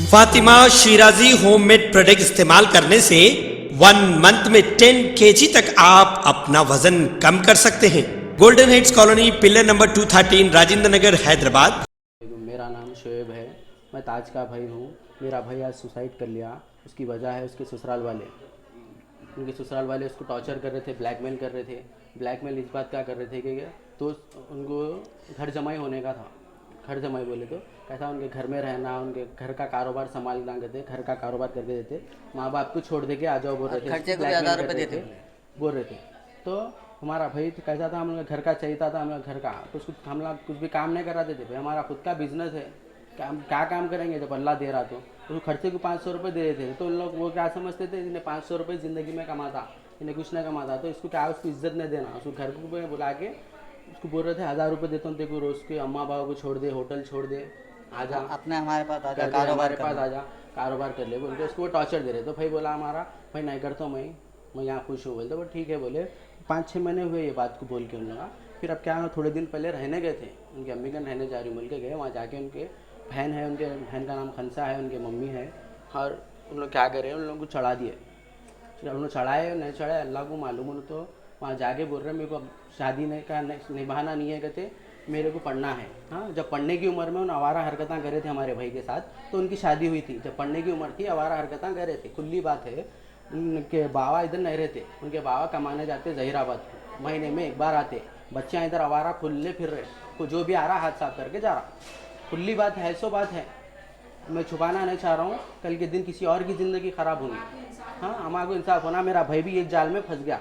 Fatima Shirazi homemade product इस्तेमाल करने से 1 मंथ में 10 kg तक आप अपना वजन कम कर सकते हैं। Golden heights colony, pillar number 213, Rajendra Nagar, Hyderabad. मेरा नाम शोएब है, मैं ताज का भाई हूँ। मेरा भाई आज सुसाइड कर लिया। उसकी वजह है उसके ससुराल वाले। उनके ससुराल वाले उसको टॉर्चर कर रहे थे, ब्लैकमेल कर रहे थे। ब्लैकमेल इस बात क्या कर रहे थे कि तो उनको घर जमाई होने का था। घर जमाई बोले तो कैसा उनके घर में रहना, उनके घर का कारोबार संभालना करते, घर का कारोबार करके देते। माँ बाप को छोड़ दे के आ जाओ बोल रहे थे, खर्चे को भी 1000 रुपये देते बोल रहे थे। तो हमारा भाई तो कैसा था, हम लोग घर का चाहिए था, हम लोग घर का तो हम लोग कुछ भी काम नहीं कराते थे। भाई हमारा खुद का बिजनेस है, क्या काम करेंगे जब अल्लाह दे रहा तो खर्चे को 500 रुपये दे रहे थे। तो उन लोग वो क्या समझते थे, इन्हें 500 रुपये ज़िंदगी में कमाता, इन्हें कुछ नहीं कमाता, तो इसको क्या उसको इज्जत नहीं देना। उसको घर को बुला के उसको बोल रहे थे 1000 रुपये देता हूँ तेको, रोज़ के अम्मा बाबा को छोड़ दे, होटल छोड़ दे, आजा अपने हमारे पास आजा, हमारे पास आजा, कारोबार कर ले बोल के उसको टॉर्चर दे रहे। तो भाई बोला हमारा भाई नहीं करता हूँ, मैं यहाँ खुश हूँ। बोलते वो ठीक है। बोले 5-6 महीने हुए ये बात को बोल के उन लोग। फिर अब क्या, थोड़े दिन पहले रहने गए थे, उनकी अम्मी का रहने जा रही बोल के गए। वहाँ जाके उनके बहन है, उनके बहन का नाम खनसा है, उनके मम्मी है, और उन लोग क्या करे, उन लोगों को चढ़ा दिए। उन लोग चढ़ाए नहीं चढ़ाए अल्लाह को मालूम। उन तो वहाँ जाके बोल रहे मेरे को शादी नहीं का निभाना नहीं है, कहते मेरे को पढ़ना है। हाँ, जब पढ़ने की उम्र में उन आवारा हरकतें करे थे हमारे भाई के साथ, तो उनकी शादी हुई थी। जब पढ़ने की उम्र थी आवारा हरकतें करे थे, खुली बात है। उनके बाबा इधर नहीं रहते, उनके बाबा कमाने जाते जहीराबाद, महीने में 1 बार आते। बच्चियाँ इधर आवारा खुले फिर रहे, को जो भी आ रहा हाथ साफ करके जा रहा। खुली बात है, सो बात है, मैं छुपाना नहीं चाह रहा हूँ। कल के दिन किसी और की ज़िंदगी ख़राब होगी। हाँ, हमारे को इंसाफ होना। मेरा भाई भी एक जाल में फंस गया,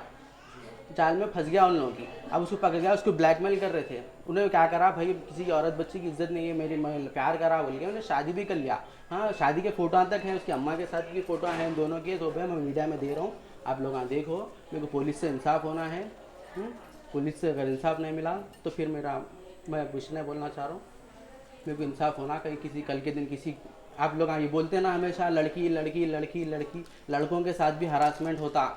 जाल में फंस गया उन लोगों की। अब उसको पकड़ गया, उसको ब्लैकमेल कर रहे थे। उन्हें क्या करा, भाई किसी औरत बच्ची की इज्जत नहीं है, मेरी प्यार करा बोल के उन्हें शादी भी कर लिया। हाँ, शादी के फ़ोटो तक हैं, उसकी अम्मा के साथ की फ़ोटो हैं, दोनों के। तो भाई मैं मीडिया में दे रहा हूँ, आप लोग देखो। मेरे को पुलिस से इंसाफ होना है। पुलिस से अगर इंसाफ नहीं मिला तो फिर मैं कुछ नहीं बोलना चाह रहा हूँ। मेरे को इंसाफ होना, कहीं किसी कल के दिन किसी, आप लोग ये बोलते ना हमेशा लड़की लड़की लड़की लड़की, लड़कों के साथ भी हरासमेंट होता।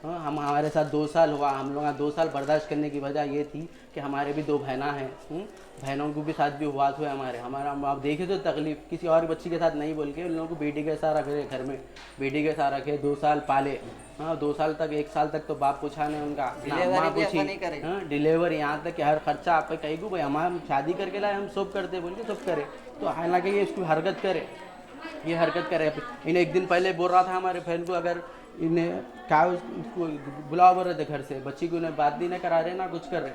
हाँ, हमारे साथ 2 साल हुआ। हम लोग 2 साल बर्दाश्त करने की वजह ये थी कि हमारे भी 2 बहना हैं। बहनों को भी साथ भी हुआ हुआ हमारा आप देखे तो तकलीफ किसी और बच्ची के साथ नहीं बोल के उन लोगों को बेटी के साथ रखे, घर में बेटी के साथ रखे, 2 साल पाले। हाँ, 2 साल तक 1 साल तक तो बाप पूछा नहीं उनका, माँ पूछी। हाँ, डिलीवरी यहाँ तक कि हर खर्चा आप कहीं को भाई हम शादी करके लाए, हम सब करते बोल के सब करे। तो हालांकि ये इसको हरकत करे, ये हरकत करे। इन्हें एक दिन पहले बोल रहा था हमारे बहन को, अगर इन्हें क्या उसको बुलाओ बोल रहे थे घर से, बच्ची को उन्हें बात भी नहीं करा रहे ना कुछ कर रहे,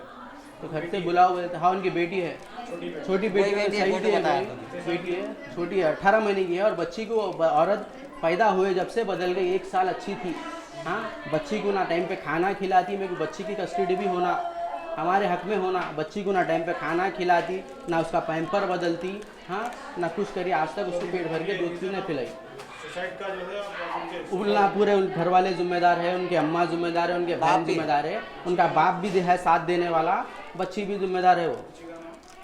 तो घर से बुलाओ बोले थे। हाँ, उनकी बेटी है, छोटी बेटी है, सही थी बेटी है, छोटी है, 18 महीने की है। और बच्ची को औरत पैदा हुए जब से बदल गई। 1 साल अच्छी थी। हाँ, बच्ची को ना टाइम पे खाना खिलाती। मेरे को बच्ची की कस्टडी भी होना हमारे हक में होना। बच्ची को ना टाइम पे खाना खिलाती, ना उसका पैम्पर बदलती। हाँ, ना कुछ करी। आज तक उसको पेट भर के दूध भी नहीं पिलाई। का जो है उल्ला पूरे घर वाले जिम्मेदार है, उनके अम्मा जिम्मेदार है, उनके बहन जिम्मेदार है, उनका बाप भी है साथ देने वाला, बच्ची भी जिम्मेदार है। वो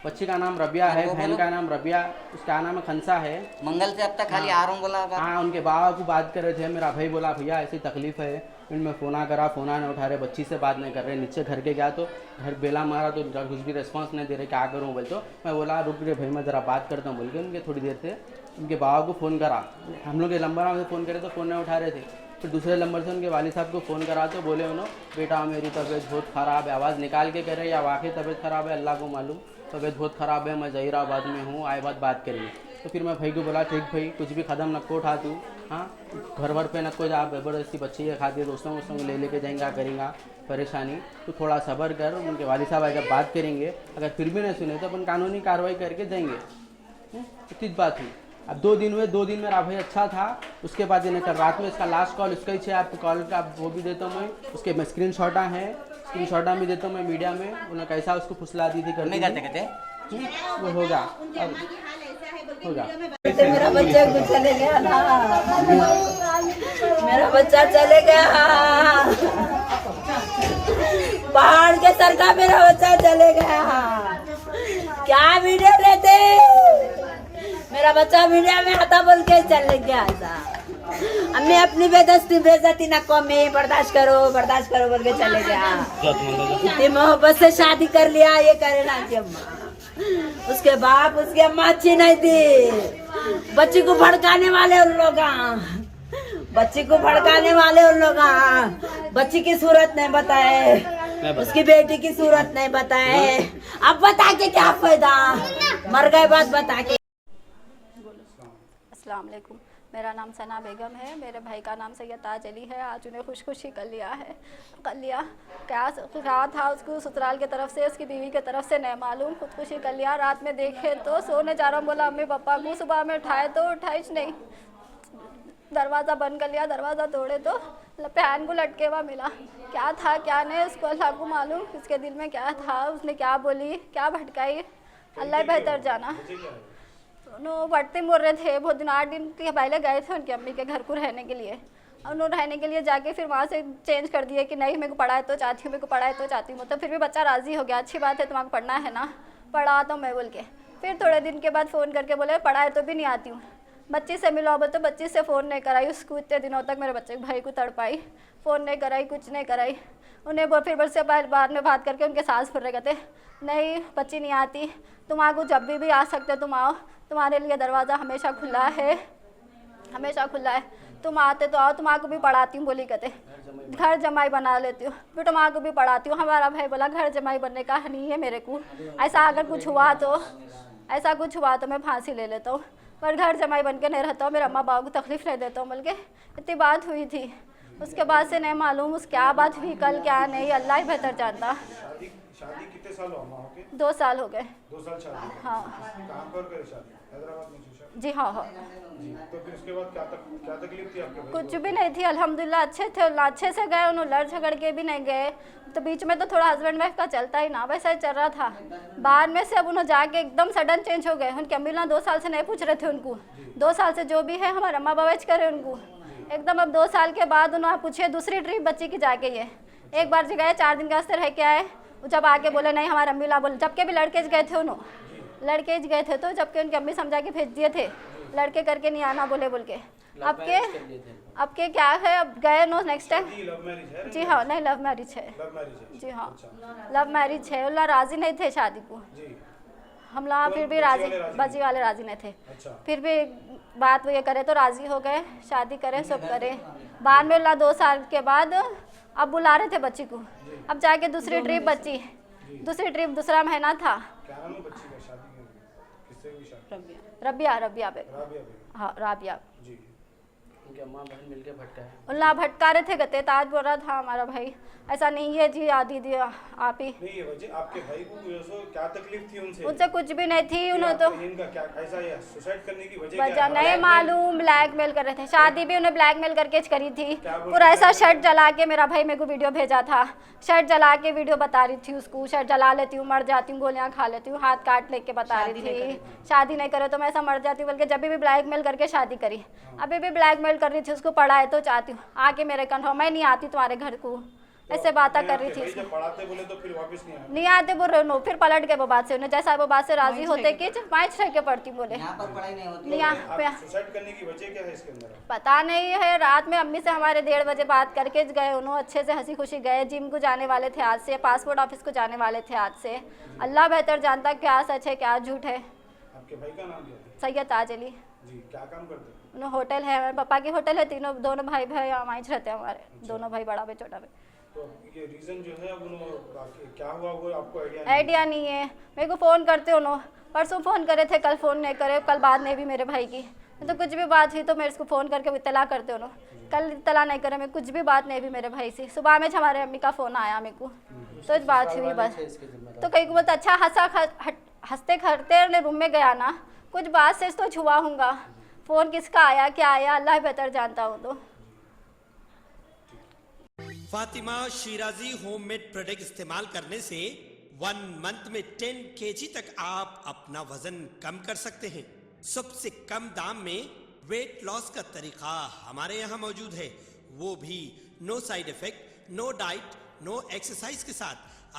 बच्ची का नाम रबिया है, बहन का नाम रबिया, उसका नाम खनसा है। मंगल से अब तक खाली आ रहा हूँ बोला। हाँ, उनके बाबा को बात कर रहे थे। मेरा भाई बोला भैया ऐसी तकलीफ है, इनमें फ़ोना करा, फ़ोना नहीं उठा रहे, बच्ची से बात नहीं कर रहे। नीचे घर के गया तो घर बेला मारा तो कुछ भी रिस्पॉन्स नहीं दे रहे, क्या करूँ बोल। तो मैं बोला रुक रे भाई, मैं ज़रा बात करता हूँ बोल के उनके थोड़ी देर से उनके बाबा को फ़ोन करा। हम लोग के नंबर में फ़ोन करे तो फ़ोन नहीं उठा रहे थे। फिर दूसरे नंबर से उनके वालिद साहब को फ़ोन करा तो बोले उन्होंने बेटा मेरी तबीयत बहुत ख़राब है। आवाज़ निकाल के कह रहे या वाकई तबीयत ख़राब है, अल्लाह को मालूम, तबीयत बहुत ख़राब है, मैं जहीराबाद में हूँ, आए बात करिए। तो फिर मैं भाई को बोला ठीक भाई, कुछ भी कदम नको उठा तू। हाँ, घर भर पे नको जा, ज़बरदस्ती बच्ची के खाती दोस्तों को लेके जाएंगा करेंगा परेशानी, तो थोड़ा सब्र कर। उनके वालिद साहब अगर बात करेंगे, अगर फिर भी नहीं सुने तो अपन कानूनी कार्रवाई करके जाएंगे। इतनी बात हुई। अब 2 दिन हुए, 2 दिन मेरा भाई अच्छा था। उसके बाद इन्हें कल रात में इसका लास्ट कॉल उसका ही है, आपको कॉल का वो भी देता हूँ मैं, उसके मैं स्क्रीनशॉटा है, स्क्रीनशॉटा भी देता हूँ मैं मीडिया में। उन्होंने कैसा उसको फुसला दी थी करने कहते वो होगा होगा। मेरा बच्चा को चले गया ना, मेरा बच्चा चले गया, पहाड़ के सर का मेरा बच्चा चले गया। क्या वीडियो लेते, मेरा बच्चा मीडिया में आता बोल के चले गया था। हमें अपनी बेइज्जती ना कमी बर्दाश्त करो बोल के चले गया। इतनी मोहब्बत से शादी कर लिया, ये करे ना कि अम्मा, उसके बाप उसकी अम्मा अच्छी नहीं थी। बच्ची को भड़काने वाले उन लोग, बच्ची को भड़काने वाले उन लोग, बच्ची की सूरत नहीं बताए, उसकी बेटी की सूरत नहीं बताए। अब बता के क्या फायदा, मर गए बात बता के। अस्सलाम वालेकुम, मेरा नाम सना बेगम है, मेरे भाई का नाम सैयद ताज अली है। आज उन्हें खुशी कर लिया क्या था उसको ससुराल की तरफ से, उसकी बीवी की तरफ से नहीं मालूम, खुदकुशी कर लिया। रात में देखे तो सोने जा रहा हूँ, बोला मम्मी पापा को, सुबह में उठाए तो उठाइश नहीं, दरवाज़ा बंद कर लिया, दरवाज़ा तोड़े तो फैन को लटके हुआ मिला। क्या था क्या नहीं उसको अल्लाह को मालूम, उसके दिल में क्या था, उसने क्या बोली, क्या भटकाई, अल्लाह ही बेहतर जाना। उन्होंने बढ़ते बोल रहे थे, बहुत दिन 8 दिन के पहले गए थे उनकी अम्मी के घर को रहने के लिए। उन्होंने रहने के लिए जाके फिर वहाँ से चेंज कर दिए कि नहीं मेरे को पढ़ाए तो चाहती हूँ, मेरे को पढ़ाए तो चाहती हूँ। तो फिर भी बच्चा राज़ी हो गया, अच्छी बात है तुम्हारा पढ़ना है ना, पढ़ा तो मैं बोल के। फिर थोड़े दिन के बाद फ़ोन करके बोले पढ़ाए तो भी नहीं आती हूँ, बच्ची से मिलो। बोल तो बच्ची से फ़ोन नहीं कराई, उसको इतने दिनों तक मेरे बच्चे भाई को तड़पाई, फ़ोन नहीं कराई, कुछ नहीं कराई। उन्हें फिर बस से बाद में बात करके उनके सास फिर रहे कहते नहीं बच्ची नहीं आती, तुम आगो जब भी आ सकते तुम आओ, तुम्हारे लिए दरवाज़ा हमेशा खुला है, हमेशा खुला है, तुम आते तो आओ, तुम आको भी पढ़ाती हूँ बोली कहते, घर जमाई बना लेती हूँ, फिर तुम आको भी पढ़ाती हूँ। हमारा भाई बोला घर जमाई बनने का नहीं है मेरे को, ऐसा अगर कुछ हुआ तो, ऐसा कुछ हुआ तो मैं फांसी ले लेता हूँ, पर घर जमाई बन के नहीं रहता हूँ, मेरे अम्मा बाबा को तकलीफ़ नहीं देता हूँ बोल के इतनी बात हुई थी। उसके बाद से नहीं मालूम उस क्या बात हुई कल क्या नहीं, अल्लाह ही बेहतर जानता। शादी कितने साल हुआ माँ के? 2 साल हो गए। 2 साल शादी? हाँ। कहाँ पर करे शादी? हैदराबाद में की शादी? जी हाँ हाँ। तो फिर उसके बाद क्या तकलीफ थी आपके भाई कुछ भी नहीं थी, अल्हम्दुलिल्लाह अच्छे थे, अच्छे से गए, उन्होंने लड़ झगड़ के भी नहीं गए। तो बीच में तो थोड़ा हस्बैंड वाइफ का चलता ही ना, वैसा ही चल रहा था। बाद में से अब उन्होंने जाके एकदम सडन चेंज हो गए। उनकी अम्मी ना 2 साल से नहीं पूछ रहे थे उनको, 2 साल से जो भी है हमारे अम्मा बाबा करे उनको, एकदम अब 2 साल के बाद उन्होंने पूछे दूसरी ट्रिप बच्ची की जाके, ये एक बार जी गए 4 दिन के वास्ते रह के आए, जब आके बोले नहीं हमारे अम्मी ला बोले, जबकि भी लड़के गए थे उन्होंने, लड़के गए थे तो जबकि उनकी अम्मी समझा के भेज दिए थे, लड़के करके नहीं आना बोले बोल के। अब के क्या है, अब गए नो नेक्स्ट टाइम। जी हाँ, नहीं लव मैरिज है। जी हाँ लव मैरिज है, उल्ला राजी नहीं थे शादी को, हम लोग फिर भी राजी, बाजी वाले राजी नहीं थे। फिर भी बात वो ये करे तो राजी हो गए, शादी करे सब करे। बाद में उल्ला 2 साल के बाद अब बुला रहे थे बच्ची को, अब जाके दूसरी ट्रिप बच्ची, दूसरी ट्रिप दूसरा महीना था। रबिया बेगम, हाँ राबिया। उनके अम्मा बहन मिलके भटकाए, उल्ला भटका रहे थे कहते, ताज बोल रहा था हमारा भाई ऐसा नहीं है जी, दीदी आप ही नहीं है वजह आपके भाई को क्या तकलीफ थी उनसे? उनसे कुछ भी नहीं थी, उन्होंने तो इनका क्या ऐसा है सुसाइड करने की वजह नहीं मालूम, ब्लैकमेल कर रहे थे, शादी भी उन्हें ब्लैकमेल करके करी थी। पूरा ऐसा शर्ट जला के, मेरा भाई मेरे को वीडियो भेजा था, शर्ट जला के वीडियो बता रही थी उसको, शर्ट जला लेती हूँ मर जाती हूँ, गोलियाँ खा लेती हूँ, हाथ काट लेके बता रही थी, शादी नहीं करे तो मैं ऐसा मर जाती हूँ, बल्कि जब भी ब्लैकमेल करके शादी करी, अभी भी ब्लैकमेल कर रही थी उसको, पढ़ाए तो चाहती हूँ आके मेरे कन्फर्म, मैं नहीं आती तुम्हारे घर को, ऐसे बातें कर रही थी। जब पढ़ाते बोले तो फिर वापस नहीं आते बोल रहे नो, फिर पलट गए वो बात से, उन्हें जैसा वो बात से राजी होते कि 5 रह के पढ़ती बोले। यहाँ पर पढ़ाई नहीं होती। नहीं यहाँ पे सुसाइड करने की वजह क्या है इसके अंदर? पता नहीं है, रात में अम्मी से हमारे 1:30 बजे बात करके गए, उन्होंने अच्छे से हंसी खुशी गए, जिम को जाने वाले थे आज से, पासपोर्ट ऑफिस को जाने वाले थे आज से, अल्लाह बेहतर जानता क्या सच है क्या झूठ है। आपके भाई का नाम क्या है? सैयद ताज अली जी, क्या काम करते हैं? उन्हें होटल है, हमारे पापा की होटल है, दोनों भाई वहीं रहते हैं हमारे, दोनों भाई, बड़ा भाई छोटा भाई। तो ये रीजन जो है क्या हुआ वो आपको आइडिया नहीं है, मेरे को फ़ोन करते उन्होंने, परसों फ़ोन करे थे, कल फ़ोन नहीं करे, कल बाद में भी मेरे भाई की, तो कुछ भी बात हुई तो मेरे को फ़ोन करके इतला करते उन्होंने, कल इतला नहीं करे, मैं कुछ भी बात नहीं भी मेरे भाई से। सुबह में हमारे अम्मी का फ़ोन आया मेरे को, तो इस बात हुई बस, तो कहीं को बोलते अच्छा हंसते खड़ते रूम में गया ना, कुछ बात से तो छुआ हूँगा, फ़ोन किसका आया क्या आया अल्लाह बेहतर जानता हूँ। तो फातिमा शिराजी होममेड प्रोडक्ट इस्तेमाल करने से 1 मंथ में 10 kg तक आप अपना वजन कम कर सकते हैं। सबसे कम दाम में वेट लॉस का तरीका हमारे यहाँ मौजूद है, वो भी no side effect, no diet, no exercise के साथ।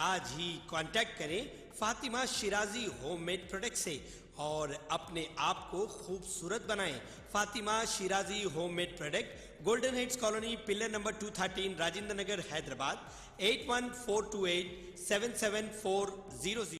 आज ही कांटेक्ट करें फातिमा शिराजी होममेड प्रोडक्ट से और अपने आप को खूबसूरत बनाएं। Fatima Shirazi homemade product, golden heads colony, pillar number 213, Rajendra Nagar, Hyderabad, 8142877400।